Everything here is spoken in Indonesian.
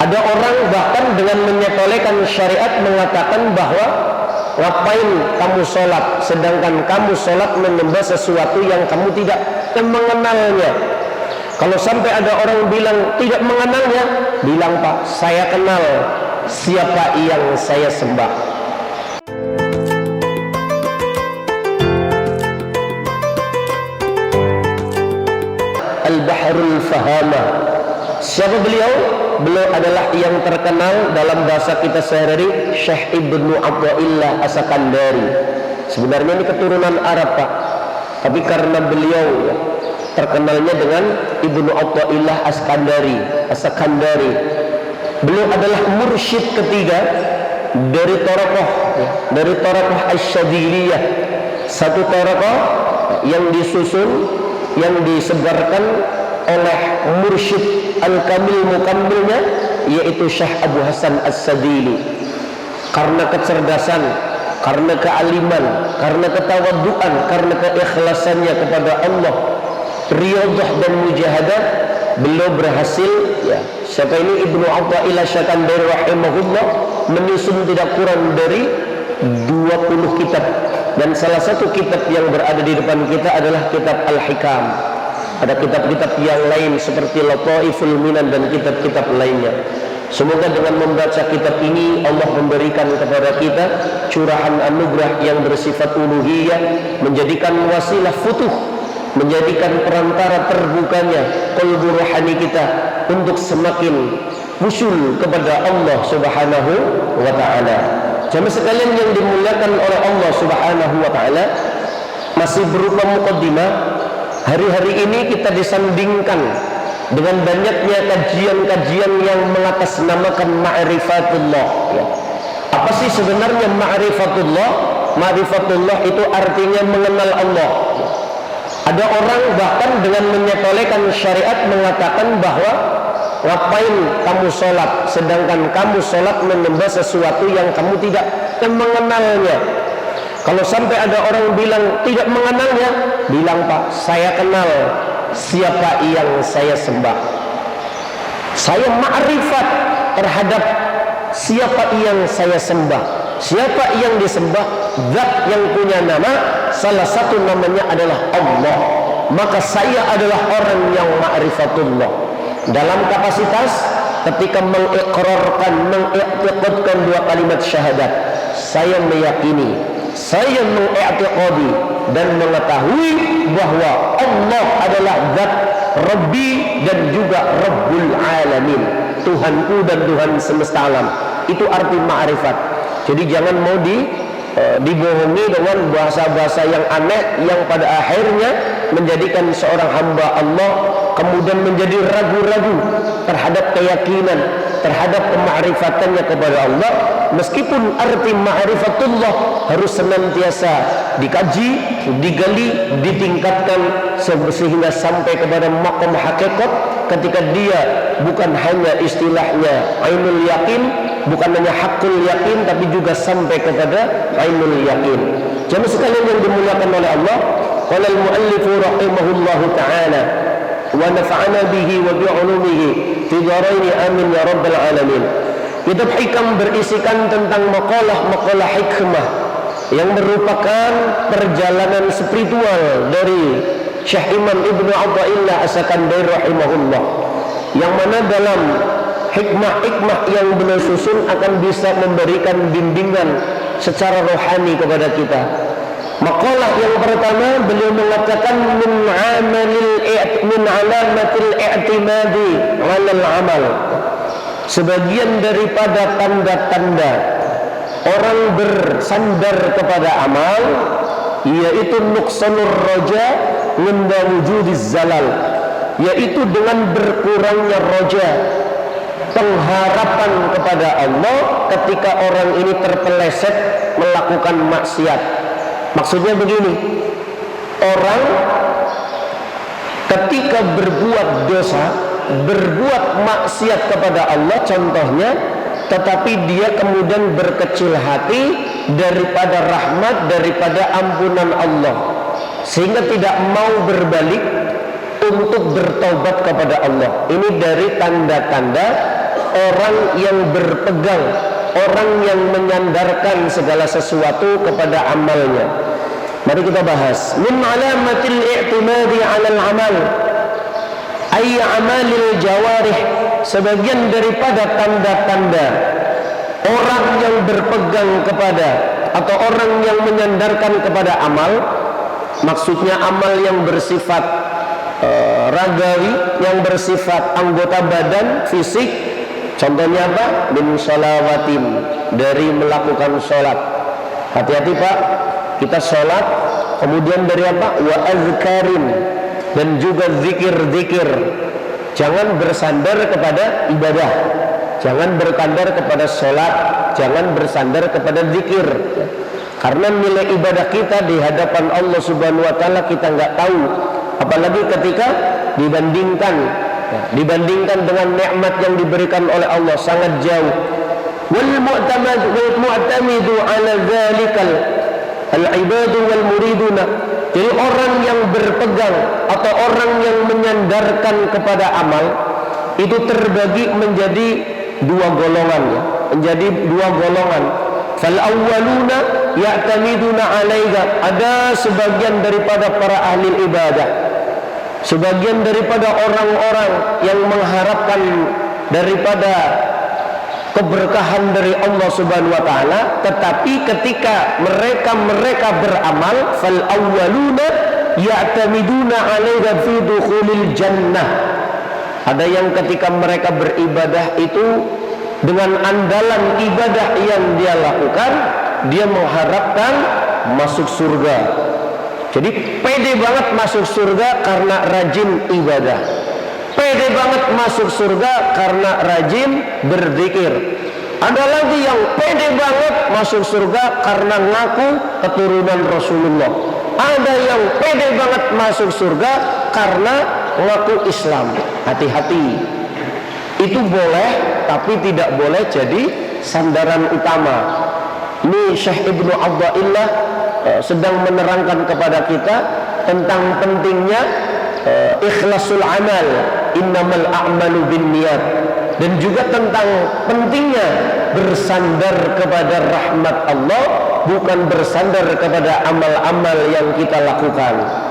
Ada orang bahkan dengan menyepelekan syariat mengatakan bahwa ngapain kamu sholat, sedangkan kamu sholat menyembah sesuatu yang kamu tidak mengenalnya. Kalau sampai ada orang bilang tidak mengenalnya, bilang, Pak, saya kenal siapa yang saya sembah. Al-Bahrul Fahama. Siapa beliau? Beliau adalah yang terkenal dalam bahasa kita sehari-hari, Syekh Ibnu Athaillah As-Sakandari. Sebenarnya ini keturunan Arab, Pak, tapi karena beliau terkenalnya dengan Ibnu Athaillah As-Sakandari. Beliau adalah mursyid ketiga dari Thariqah Asy-Syadziliyah, satu thariqah yang disusun, yang disebarkan oleh mursyid al-kamil mukammilnya, yaitu Syekh Abu Hasan As-Sadili. Karena kecerdasan, karena kealiman, karena ketawaduan, karena keikhlasannya kepada Allah, riyadhah dan mujahadah, beliau berhasil, siapa ini, Ibnu Athaillah As-Sakandari rahimahullah, menyusun tidak kurang dari 20 kitab. Dan salah satu kitab yang berada di depan kita adalah kitab Al-Hikam. Ada kitab-kitab yang lain seperti Lataiful Minan dan kitab-kitab lainnya. Semoga dengan membaca kitab ini Allah memberikan kepada kita curahan anugerah yang bersifat uluhiyah, menjadikan wasilah futuh, menjadikan perantara terbukanya qalbu rohani kita untuk semakin usul kepada Allah Subhanahu wa ta'ala. Jamaah sekalian yang dimuliakan oleh Allah Subhanahu wa ta'ala, masih berupa muqaddimah. Hari-hari ini kita disandingkan dengan banyaknya kajian-kajian yang mengatasnamakan ma'rifatullah. Apa sih sebenarnya ma'rifatullah? Ma'rifatullah itu artinya mengenal Allah. Ada orang bahkan dengan menyepelekan syariat mengatakan bahwa ngapain kamu sholat, sedangkan kamu sholat menyembah sesuatu yang kamu tidak mengenalnya. Kalau sampai ada orang bilang tidak mengenalnya, bilang, Pak, saya kenal siapa yang saya sembah. Saya ma'rifat terhadap siapa yang saya sembah. Siapa yang disembah? Zat yang punya nama, salah satu namanya adalah Allah. Maka saya adalah orang yang ma'rifatullah. Dalam kapasitas ketika mengikrarkan, mengiktikadkan dua kalimat syahadat, saya meyakini, saya mengiktikadi dan mengetahui bahwa Allah adalah zat Rabbi dan juga Rabbul Alamin, Tuhanku dan Tuhan semesta alam. Itu arti ma'rifat. Jadi jangan mau dibohongi dengan bahasa-bahasa yang aneh yang pada akhirnya menjadikan seorang hamba Allah kemudian menjadi ragu-ragu terhadap keyakinan, terhadap kema'rifatannya kepada Allah. Meskipun arti ma'rifatullah harus senantiasa dikaji, digali, ditingkatkan sehingga sampai kepada maqam hakikat, ketika dia bukan hanya istilahnya ainul yakin, bukan hanya hakul yakin, tapi juga sampai kepada ainul yakin. Jamaah sekalian yang dimuliakan oleh Allah, qala al-muallif rahimahullahu ta'ala wa nafa'ana bihi wa bi'ulumihi fi dharain amin ya rabbal alamin. Kitab Hikam berisikan tentang maqalah hikmah yang merupakan perjalanan spiritual dari Syekh Imam Ibnu Athaillah As-Sakandari rahimahullah, yang mana dalam hikmah-hikmah yang beliau susun akan bisa memberikan bimbingan secara rohani kepada kita. Maqalah yang pertama, beliau mengatakan min alamatil i'timadi 'alal amal. Sebagian daripada tanda-tanda orang bersandar kepada amal, yaitu nuqsanur raja minda wujudiz zalal, yaitu dengan berkurangnya raja, pengharapan kepada Allah ketika orang ini terpeleset melakukan maksiat. Maksudnya begini, orang ketika berbuat dosa, berbuat maksiat kepada Allah contohnya, tetapi dia kemudian berkecil hati daripada rahmat, daripada ampunan Allah, sehingga tidak mau berbalik untuk bertobat kepada Allah. Ini dari tanda-tanda orang yang berpegang, orang yang menyandarkan segala sesuatu kepada amalnya. Mari kita bahas. Min alamatil i'timadi 'alal amal ay amalil jawarih, sebagian daripada tanda-tanda orang yang berpegang kepada atau orang yang menyandarkan kepada amal, maksudnya amal yang bersifat ragawi, yang bersifat anggota badan, fisik. Contohnya apa? Min sholawatin, dari melakukan sholat. Hati-hati Pak, kita sholat, kemudian dari apa? Wa azkarin, dan juga zikir-zikir. Jangan bersandar kepada ibadah, jangan bersandar kepada sholat, jangan bersandar kepada zikir. Karena nilai ibadah kita di hadapan Allah Subhanahu wa Ta'ala kita nggak tahu, apalagi ketika dibandingkan dengan nikmat yang diberikan oleh Allah, sangat jauh. Wal mu'tamidu ala dzalikal al ibadu wal muriduna, jadi orang yang berpegang atau orang yang menyandarkan kepada amal itu terbagi menjadi dua golongan, Fal awwaluna ya'tamiduna 'alaiha, ada sebagian daripada para ahli ibadah, sebagian daripada orang-orang yang mengharapkan daripada keberkahan dari Allah Subhanahu wa Ta'ala, tetapi ketika mereka beramal, fal awwaluna ya'tamiduna 'alaiha fi dukhulil jannah, ada yang ketika mereka beribadah itu dengan andalan ibadah yang dia lakukan, dia mengharapkan masuk surga. Jadi pede banget masuk surga karena rajin ibadah, pede banget masuk surga karena rajin berzikir. Ada lagi yang pede banget masuk surga karena ngaku keturunan Rasulullah. Ada yang pede banget masuk surga karena ngaku Islam. Hati-hati, itu boleh, tapi tidak boleh jadi sandaran utama. Ini Syekh Ibnu Athaillah sedang menerangkan kepada kita tentang pentingnya ikhlasul amal, innamal a'malu binniyat, dan juga tentang pentingnya bersandar kepada rahmat Allah, bukan bersandar kepada amal-amal yang kita lakukan.